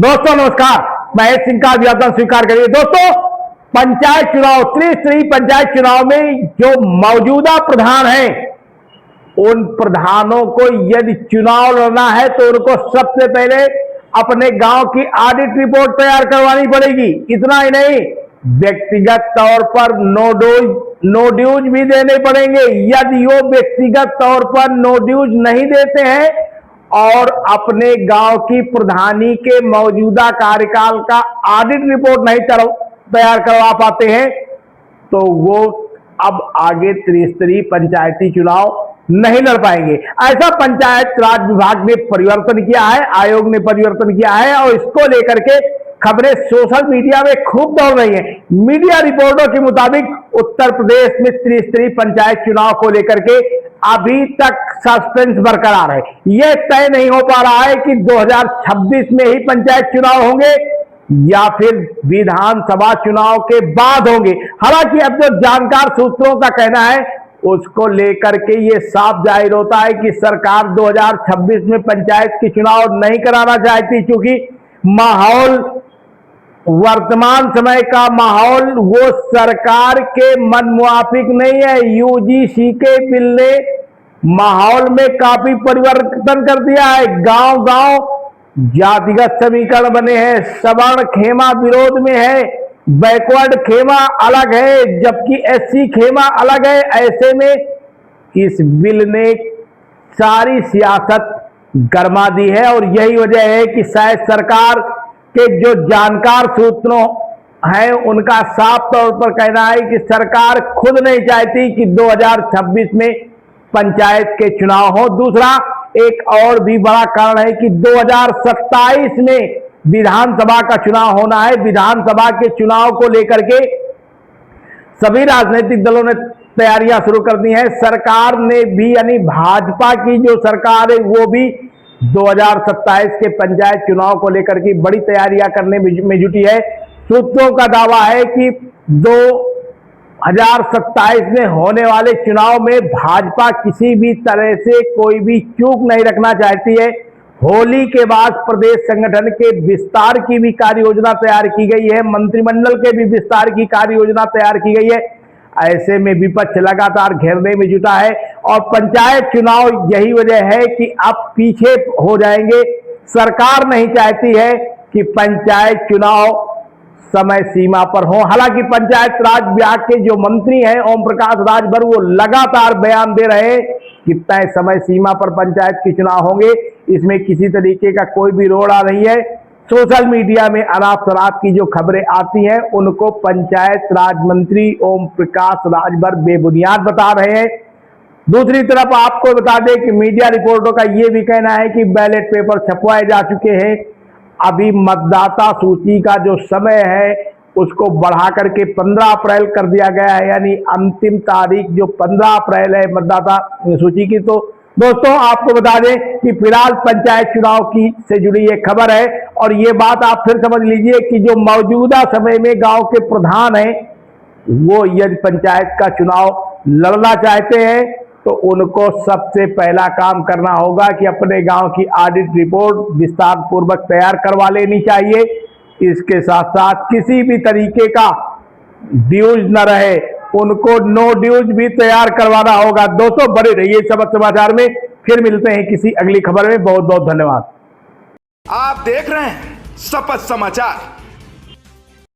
दोस्तों नमस्कार, महेश सिंह का अभिवादन स्वीकार करिए। दोस्तों, पंचायत चुनाव, त्रिस्तरीय पंचायत चुनाव में जो मौजूदा प्रधान हैं, उन प्रधानों को यदि चुनाव लड़ना है तो उनको सबसे पहले अपने गांव की ऑडिट रिपोर्ट तैयार करवानी पड़ेगी। इतना ही नहीं, व्यक्तिगत तौर पर नो ड्यूज भी देने पड़ेंगे। यदि वो व्यक्तिगत तौर पर नो ड्यूज नहीं देते हैं और अपने गांव की प्रधानी के मौजूदा कार्यकाल का ऑडिट रिपोर्ट नहीं तैयार करवा पाते हैं, तो वो अब आगे त्रिस्तरीय पंचायती चुनाव नहीं लड़ पाएंगे। ऐसा पंचायत राज विभाग ने परिवर्तन किया है, आयोग ने परिवर्तन किया है और इसको लेकर के खबरें सोशल मीडिया में खूब दौड़ रही हैं। मीडिया रिपोर्टों के मुताबिक उत्तर प्रदेश में त्रिस्तरीय पंचायत चुनाव को लेकर के अभी तक सस्पेंस बरकरार है। यह तय नहीं हो पा रहा है कि 2026 में ही पंचायत चुनाव होंगे या फिर विधानसभा चुनाव के बाद होंगे। हालांकि अब जो जानकार सूत्रों का कहना है, उसको लेकर के ये साफ जाहिर होता है कि सरकार 2026 में पंचायत की चुनाव नहीं कराना चाहती, क्योंकि माहौल, वर्तमान समय का माहौल वो सरकार के मन मुआफिक नहीं है। यूजीसी के बिल ने माहौल में काफी परिवर्तन कर दिया है। गांव गांव जातिगत समीकरण बने हैं, सवर्ण खेमा विरोध में है, बैकवर्ड खेमा अलग है जबकि एससी खेमा अलग है। ऐसे में इस बिल ने सारी सियासत गरमा दी है और यही वजह है कि शायद सरकार के जो जानकार सूत्रों हैं, उनका साफ तौर पर कहना है कि सरकार खुद नहीं चाहती कि 2026 में पंचायत के चुनाव हो। दूसरा, एक और भी बड़ा कारण है कि 2027 में विधानसभा का चुनाव होना है। विधानसभा के चुनाव को लेकर के सभी राजनीतिक दलों ने तैयारियां शुरू कर दी हैं। सरकार ने भी, यानी भाजपा की जो सरकार है, वो भी 2027 के पंचायत चुनाव को लेकर के बड़ी तैयारियां करने में जुटी है। सूत्रों का दावा है कि 2027 में होने वाले चुनाव में भाजपा किसी भी तरह से कोई भी चूक नहीं रखना चाहती है। होली के बाद प्रदेश संगठन के विस्तार की भी कार्य योजना तैयार की गई है, मंत्रिमंडल के भी विस्तार की कार्य योजना तैयार की गई है। ऐसे में विपक्ष लगातार घेरने में जुटा है और पंचायत चुनाव यही वजह है कि अब पीछे हो जाएंगे। सरकार नहीं चाहती है कि पंचायत चुनाव समय सीमा पर हो। हालांकि पंचायत राज विभाग के जो मंत्री हैं, ओम प्रकाश राजभर, वो लगातार बयान दे रहे हैं कि तय समय सीमा पर पंचायत के चुनाव होंगे। इसमें किसी तरीके का कोई भी रोड़ा नहीं है। सोशल मीडिया में अनाप शराब की जो खबरें आती हैं, उनको पंचायत राज मंत्री ओम प्रकाश राजभर बेबुनियाद बता रहे हैं। दूसरी तरफ आपको बता दें कि मीडिया रिपोर्टों का यह भी कहना है कि बैलेट पेपर छपवाए जा चुके हैं। अभी मतदाता सूची का जो समय है उसको बढ़ा करके 15 अप्रैल कर दिया गया है, यानी अंतिम तारीख जो 15 अप्रैल है मतदाता सूची की। तो दोस्तों, आपको बता दें कि फिलहाल पंचायत चुनाव की से जुड़ी ये खबर है और ये बात आप फिर समझ लीजिए कि जो मौजूदा समय में गांव के प्रधान हैं, वो यदि पंचायत का चुनाव लड़ना चाहते हैं तो उनको सबसे पहला काम करना होगा कि अपने गांव की ऑडिट रिपोर्ट विस्तार पूर्वक तैयार करवा लेनी चाहिए। इसके साथ साथ किसी भी तरीके का ड्यूज न रहे, उनको नो ड्यूज भी तैयार करवाना होगा। दोस्तों, बने रहिए सबक समाचार में, फिर मिलते हैं किसी अगली खबर में। बहुत बहुत धन्यवाद। आप देख रहे हैं शपथ समाचार।